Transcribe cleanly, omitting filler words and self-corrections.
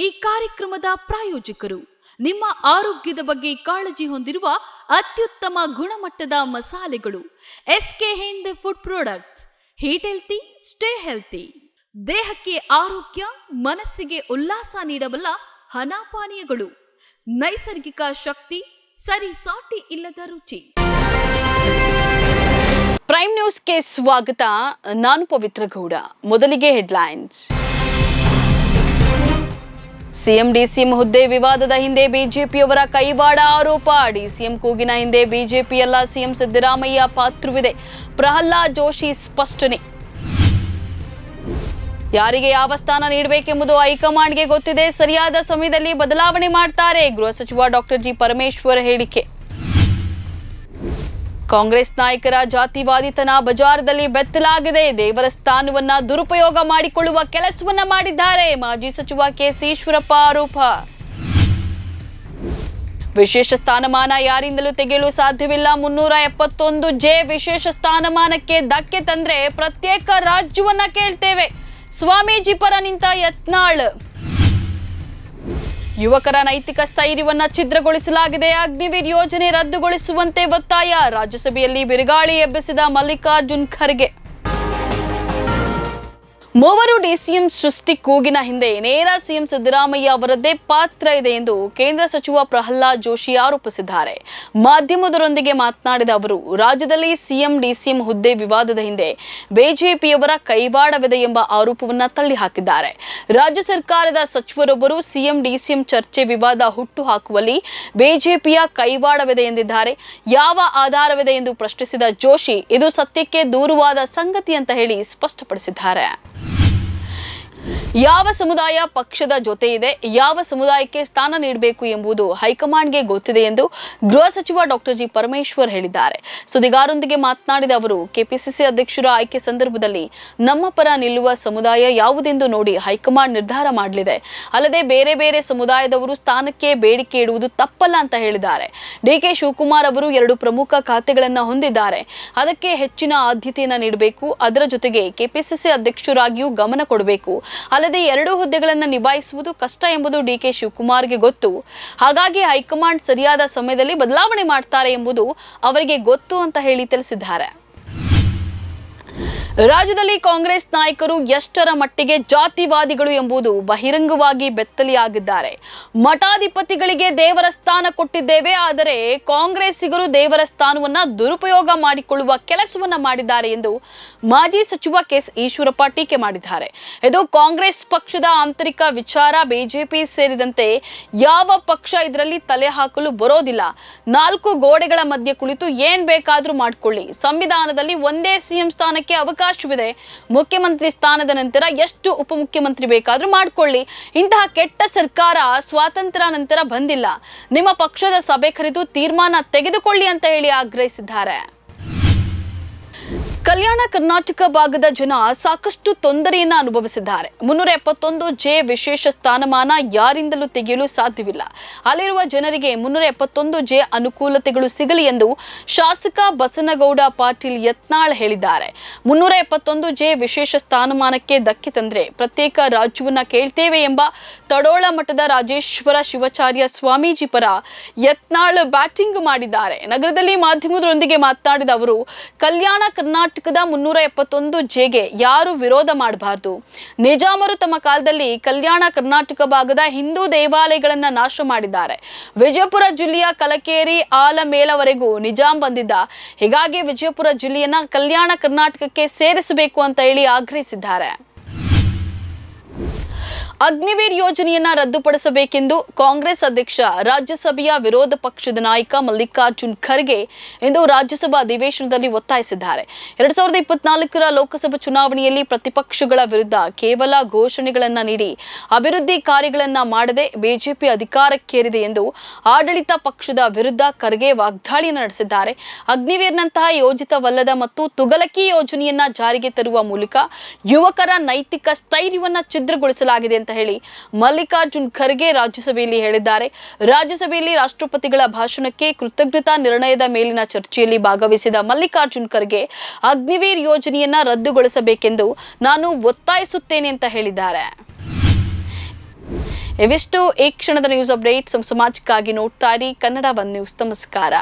ಈ ಕಾರ್ಯಕ್ರಮದ ಪ್ರಾಯೋಜಕರು ನಿಮ್ಮ ಆರೋಗ್ಯದ ಬಗ್ಗೆ ಕಾಳಜಿ ಹೊಂದಿರುವ ಅತ್ಯುತ್ತಮ ಗುಣಮಟ್ಟದ ಮಸಾಲೆಗಳು SK Hind food products. Eat healthy, stay healthy. ದೇಹಕ್ಕೆ ಆರೋಗ್ಯ, ಮನಸ್ಸಿಗೆ ಉಲ್ಲಾಸ ನೀಡಬಲ್ಲ ಹನಾಪಾನೀಯಗಳು, ನೈಸರ್ಗಿಕ ಶಕ್ತಿ, ಸರಿ ಸಾಟಿ ಇಲ್ಲದ ರುಚಿ. ಪ್ರೈಮ್ ನ್ಯೂಸ್ಗೆ ಸ್ವಾಗತ. ನಾನು ಪವಿತ್ರ ಗೌಡ. ಮೊದಲಿಗೆ ಹೆಡ್ಲೈನ್ಸ್. ಸಿಎಂ ಡಿಸಿಎಂ ಹುದ್ದೆ ವಿವಾದದ ಹಿಂದೆ ಬಿಜೆಪಿಯವರ ಕೈವಾಡ ಆರೋಪ. ಡಿಸಿಎಂ ಕೂಗಿನ ಹಿಂದೆ ಬಿಜೆಪಿಯಲ್ಲ, ಸಿಎಂ ಸಿದ್ದರಾಮಯ್ಯ ಪಾತ್ರವಿದೆ. ಪ್ರಹ್ಲಾದ್ ಜೋಶಿ ಸ್ಪಷ್ಟನೆ. ಯಾರಿಗೆ ಯಾವ ಸ್ಥಾನ ನೀಡಬೇಕೆಂಬುದು ಹೈಕಮಾಂಡ್ಗೆ ಗೊತ್ತಿದೆ, ಸರಿಯಾದ ಸಮಯದಲ್ಲಿ ಬದಲಾವಣೆ ಮಾಡ್ತಾರೆ. ಗೃಹ ಸಚಿವ ಡಾಕ್ಟರ್ ಜಿ ಪರಮೇಶ್ವರ್ ಹೇಳಿಕೆ. ಕಾಂಗ್ರೆಸ್ ನಾಯಕರ ಜಾತಿವಾದಿತನ ಬಜಾರದಲ್ಲಿ ಬೆತ್ತಲಾಗಿದೆ. ದೇವರ ಸ್ಥಾನವನ್ನ ದುರುಪಯೋಗ ಮಾಡಿಕೊಳ್ಳುವ ಕೆಲಸವನ್ನ ಮಾಡಿದ್ದಾರೆ. ಮಾಜಿ ಸಚಿವ ಕೆಸಿ ಈಶ್ವರಪ್ಪ ಆರೋಪ. ವಿಶೇಷ ಸ್ಥಾನಮಾನ ಯಾರಿಂದಲೂ ತೆಗೆಯಲು ಸಾಧ್ಯವಿಲ್ಲ. 371 ವಿಶೇಷ ಸ್ಥಾನಮಾನಕ್ಕೆ ಧಕ್ಕೆ ತಂದ್ರೆ ಪ್ರತ್ಯೇಕ ರಾಜ್ಯವನ್ನ ಕೇಳ್ತೇವೆ. ಸ್ವಾಮೀಜಿ ಪರ ನಿಂತ ಯತ್ನಾಳ್. ಯುವಕರ ನೈತಿಕ ಸ್ಥೈರ್ಯವನ್ನ ಛಿದ್ರಗೊಳಿಸಲಾಗಿದೆ. ಅಗ್ನಿವೀರ್ ಯೋಜನೆ ರದ್ದುಗೊಳಿಸುವಂತೆ ಒತ್ತಾಯ. ರಾಜ್ಯಸಭೆಯಲ್ಲಿ ಬಿರುಗಾಳಿ ಎಬ್ಬಿಸಿದ ಮಲ್ಲಿಕಾರ್ಜುನ್ ಖರ್ಗೆ. ಮೂವರು ಡಿಸಿಎಂ ಸೃಷ್ಟಿ ಕೂಗಿನ ಹಿಂದೆ ನೇರ ಸಿಎಂ ಸಿದ್ದರಾಮಯ್ಯ ಅವರದ್ದೇ ಪಾತ್ರ ಇದೆ ಎಂದು ಕೇಂದ್ರ ಸಚಿವ ಪ್ರಹ್ಲಾದ್ ಜೋಶಿ ಆರೋಪಿಸಿದ್ದಾರೆ. ಮಾಧ್ಯಮದವರೊಂದಿಗೆ ಮಾತನಾಡಿದ ಅವರು, ರಾಜ್ಯದಲ್ಲಿ ಸಿಎಂ ಡಿಸಿಎಂ ಹುದ್ದೆ ವಿವಾದದ ಹಿಂದೆ ಬಿಜೆಪಿಯವರ ಕೈವಾಡವಿದೆ ಎಂಬ ಆರೋಪವನ್ನ ತಳ್ಳಿಹಾಕಿದ್ದಾರೆ. ರಾಜ್ಯ ಸರ್ಕಾರದ ಸಚಿವರೊಬ್ಬರು ಸಿಎಂ ಡಿಸಿಎಂ ಚರ್ಚೆ ವಿವಾದ ಹುಟ್ಟು ಹಾಕುವಲ್ಲಿ ಬಿಜೆಪಿಯ ಕೈವಾಡವಿದೆ ಎಂದಿದ್ದಾರೆ. ಯಾವ ಆಧಾರವಿದೆ ಎಂದು ಪ್ರಶ್ನಿಸಿದ ಜೋಶಿ, ಇದು ಸತ್ಯಕ್ಕೆ ದೂರವಾದ ಸಂಗತಿ ಅಂತ ಹೇಳಿ ಸ್ಪಷ್ಟಪಡಿಸಿದ್ದಾರೆ. ಯಾವ ಸಮುದಾಯ ಪಕ್ಷದ ಜೊತೆ ಇದೆ, ಯಾವ ಸಮುದಾಯಕ್ಕೆ ಸ್ಥಾನ ನೀಡಬೇಕು ಎಂಬುದು ಹೈಕಮಾಂಡ್ಗೆ ಗೊತ್ತಿದೆ ಎಂದು ಗೃಹ ಸಚಿವ ಡಾಕ್ಟರ್ ಜಿ ಪರಮೇಶ್ವರ್ ಹೇಳಿದ್ದಾರೆ. ಸುದ್ದಿಗಾರರೊಂದಿಗೆ ಮಾತನಾಡಿದ ಅವರು, ಕೆಪಿಸಿಸಿ ಅಧ್ಯಕ್ಷರ ಆಯ್ಕೆ ಸಂದರ್ಭದಲ್ಲಿ ನಮ್ಮ ಪರ ನಿಲ್ಲುವ ಸಮುದಾಯ ಯಾವುದೆಂದು ನೋಡಿ ಹೈಕಮಾಂಡ್ ನಿರ್ಧಾರ ಮಾಡಲಿದೆ. ಅಲ್ಲದೆ ಬೇರೆ ಬೇರೆ ಸಮುದಾಯದವರು ಸ್ಥಾನಕ್ಕೆ ಬೇಡಿಕೆ ಇಡುವುದು ತಪ್ಪಲ್ಲ ಅಂತ ಹೇಳಿದ್ದಾರೆ. ಡಿಕೆ ಶಿವಕುಮಾರ್ ಅವರು 2 ಪ್ರಮುಖ ಖಾತೆಗಳನ್ನು ಹೊಂದಿದ್ದಾರೆ. ಅದಕ್ಕೆ ಹೆಚ್ಚಿನ ಆದ್ಯತೆಯನ್ನು ನೀಡಬೇಕು. ಅದರ ಜೊತೆಗೆ ಕೆಪಿಸಿಸಿ ಅಧ್ಯಕ್ಷರಾಗಿಯೂ ಗಮನ ಕೊಡಬೇಕು. ಅಲ್ಲದೆ 2 ಹುದ್ದೆಗಳನ್ನು ನಿಭಾಯಿಸುವುದು ಕಷ್ಟ ಎಂಬುದು ಡಿಕೆ ಶಿವಕುಮಾರ್ಗೆ ಗೊತ್ತು. ಹಾಗಾಗಿ ಹೈಕಮಾಂಡ್ ಸರಿಯಾದ ಸಮಯದಲ್ಲಿ ಬದಲಾವಣೆ ಮಾಡ್ತಾರೆ ಎಂಬುದು ಅವರಿಗೆ ಗೊತ್ತು ಅಂತ ಹೇಳಿ ತಿಳಿಸಿದ್ದಾರೆ. ರಾಜ್ಯದಲ್ಲಿ ಕಾಂಗ್ರೆಸ್ ನಾಯಕರು ಎಷ್ಟರ ಮಟ್ಟಿಗೆ ಜಾತಿವಾದಿಗಳು ಎಂಬುದು ಬಹಿರಂಗವಾಗಿ ಬೆತ್ತಲೆಯಾಗಿದ್ದಾರೆ. ಮಠಾಧಿಪತಿಗಳಿಗೆ ದೇವರ ಸ್ಥಾನ ಕೊಟ್ಟಿದ್ದೇವೆ, ಆದರೆ ಕಾಂಗ್ರೆಸ್ಸಿಗರು ದೇವರ ಸ್ಥಾನವನ್ನ ದುರುಪಯೋಗ ಮಾಡಿಕೊಳ್ಳುವ ಕೆಲಸವನ್ನ ಮಾಡಿದ್ದಾರೆ ಎಂದು ಮಾಜಿ ಸಚಿವ ಕೆಸಿ ಈಶ್ವರಪ್ಪ ಟೀಕೆ ಮಾಡಿದ್ದಾರೆ. ಇದು ಕಾಂಗ್ರೆಸ್ ಪಕ್ಷದ ಆಂತರಿಕ ವಿಚಾರ. ಬಿಜೆಪಿ ಸೇರಿದಂತೆ ಯಾವ ಪಕ್ಷ ಇದರಲ್ಲಿ ತಲೆ ಹಾಕಲು ಬರೋದಿಲ್ಲ. 4 ಗೋಡೆಗಳ ಮಧ್ಯೆ ಕುಳಿತು ಏನ್ ಬೇಕಾದ್ರೂ ಮಾಡ್ಕೊಳ್ಳಿ. ಸಂವಿಧಾನದಲ್ಲಿ ಒಂದೇ ಸಿಎಂ ಸ್ಥಾನಕ್ಕೆ ಅವಕಾಶವಿದೆ. ಮುಖ್ಯಮಂತ್ರಿ ಸ್ಥಾನದ ನಂತರ ಎಷ್ಟು ಉಪಮುಖ್ಯಮಂತ್ರಿ ಬೇಕಾದ್ರೂ ಮಾಡ್ಕೊಳ್ಳಿ. ಇಂತಹ ಕೆಟ್ಟ ಸರ್ಕಾರ ಸ್ವಾತಂತ್ರ್ಯ ನಂತರ ಬಂದಿಲ್ಲ. ನಿಮ್ಮ ಪಕ್ಷದ ಸಭೆ ಕರೆದು ತೀರ್ಮಾನ ತೆಗೆದುಕೊಳ್ಳಿ ಅಂತ ಹೇಳಿ ಆಗ್ರಹಿಸಿದ್ದಾರೆ. ಕಲ್ಯಾಣ ಕರ್ನಾಟಕ ಭಾಗದ ಜನ ಸಾಕಷ್ಟು ತೊಂದರೆಯನ್ನು ಅನುಭವಿಸಿದ್ದಾರೆ. 371 ವಿಶೇಷ ಸ್ಥಾನಮಾನ ಯಾರಿಂದಲೂ ತೆಗೆಯಲು ಸಾಧ್ಯವಿಲ್ಲ. ಅಲ್ಲಿರುವ ಜನರಿಗೆ 371 ಅನುಕೂಲತೆಗಳು ಸಿಗಲಿ ಎಂದು ಶಾಸಕ ಬಸನಗೌಡ ಪಾಟೀಲ್ ಯತ್ನಾಳ್ ಹೇಳಿದ್ದಾರೆ. 371 ವಿಶೇಷ ಸ್ಥಾನಮಾನಕ್ಕೆ ಧಕ್ಕೆ ತಂದ್ರೆ ಪ್ರತ್ಯೇಕ ರಾಜ್ಯವನ್ನ ಕೇಳ್ತೇವೆ ಎಂಬ ತಡೋಳ ಮಠದ ರಾಜೇಶ್ವರ ಶಿವಾಚಾರ್ಯ ಸ್ವಾಮೀಜಿ ಪರ ಯತ್ನಾಳ್ ಬ್ಯಾಟಿಂಗ್ ಮಾಡಿದ್ದಾರೆ. ನಗರದಲ್ಲಿ ಮಾಧ್ಯಮದವರೊಂದಿಗೆ ಮಾತನಾಡಿದ ಅವರು, ಕಲ್ಯಾಣ ಕರ್ನಾಟಕದ 371 ಯಾರು ವಿರೋಧ ಮಾಡಬಾರದು. ನಿಜಾಮರು ತಮ್ಮ ಕಾಲದಲ್ಲಿ ಕಲ್ಯಾಣ ಕರ್ನಾಟಕ ಭಾಗದ ಹಿಂದೂ ದೇವಾಲಯಗಳನ್ನ ನಾಶ ಮಾಡಿದ್ದಾರೆ. ವಿಜಯಪುರ ಜಿಲ್ಲೆಯ ಕಲಕೇರಿ ಆಲಮೇಲವರೆಗೂ ನಿಜಾಂ ಬಂದಿದ್ದ. ಹೀಗಾಗಿ ವಿಜಯಪುರ ಜಿಲ್ಲೆಯನ್ನ ಕಲ್ಯಾಣ ಕರ್ನಾಟಕಕ್ಕೆ ಸೇರಿಸಬೇಕು ಅಂತ ಹೇಳಿ ಆಗ್ರಹಿಸಿದ್ದಾರೆ. ಅಗ್ನಿವೀರ್ ಯೋಜನೆಯನ್ನ ರದ್ದುಪಡಿಸಬೇಕೆಂದು ಕಾಂಗ್ರೆಸ್ ಅಧ್ಯಕ್ಷ, ರಾಜ್ಯಸಭೆಯ ವಿರೋಧ ಪಕ್ಷದ ನಾಯಕ ಮಲ್ಲಿಕಾರ್ಜುನ್ ಖರ್ಗೆ ಇಂದು ರಾಜ್ಯಸಭಾ ಅಧಿವೇಶನದಲ್ಲಿ ಒತ್ತಾಯಿಸಿದ್ದಾರೆ. 2024ರ ಲೋಕಸಭಾ ಚುನಾವಣೆಯಲ್ಲಿ ಪ್ರತಿಪಕ್ಷಗಳ ವಿರುದ್ಧ ಕೇವಲ ಘೋಷಣೆಗಳನ್ನ ನೀಡಿ ಅಭಿವೃದ್ಧಿ ಕಾರ್ಯಗಳನ್ನ ಮಾಡದೆ ಬಿಜೆಪಿ ಅಧಿಕಾರಕ್ಕೇರಿದೆ ಎಂದು ಆಡಳಿತ ಪಕ್ಷದ ವಿರುದ್ಧ ಖರ್ಗೆ ವಾಗ್ದಾಳಿಯನ್ನು ನಡೆಸಿದ್ದಾರೆ. ಅಗ್ನಿವೀರ್ನಂತಹ ಯೋಜಿತವಲ್ಲದ ಮತ್ತು ತುಗಲಕಿ ಯೋಜನೆಯನ್ನ ಜಾರಿಗೆ ತರುವ ಮೂಲಕ ಯುವಕರ ನೈತಿಕ ಸ್ಥೈರ್ಯವನ್ನ ಛಿದ್ರಗೊಳಿಸಲಾಗಿದೆ ಅಂತ ಹೇಳಿ ಮಲ್ಲಿಕಾರ್ಜುನ್ ಖರ್ಗೆ ರಾಜ್ಯಸಭೆಯಲ್ಲಿ ಹೇಳಿದ್ದಾರೆ. ರಾಜ್ಯಸಭೆಯಲ್ಲಿ ರಾಷ್ಟ್ರಪತಿಗಳ ಭಾಷಣಕ್ಕೆ ಕೃತಜ್ಞತಾ ನಿರ್ಣಯದ ಮೇಲಿನ ಚರ್ಚೆಯಲ್ಲಿ ಭಾಗವಹಿಸಿದ ಮಲ್ಲಿಕಾರ್ಜುನ್ ಖರ್ಗೆ ಅಗ್ನಿವೀರ್ ಯೋಜನೆಯನ್ನ ರದ್ದುಗೊಳಿಸಬೇಕೆಂದು ನಾನು ಒತ್ತಾಯಿಸುತ್ತೇನೆ ಅಂತ ಹೇಳಿದ್ದಾರೆ. ಇವಿಷ್ಟು ಈ ಕ್ಷಣದ ನ್ಯೂಸ್ ಅಪ್ಡೇಟ್. ಸಮಾಜಕ್ಕಾಗಿ ನೋಡ್ತಾ ಇರಿ ಕನ್ನಡ 1 ನ್ಯೂಸ್. ನಮಸ್ಕಾರ.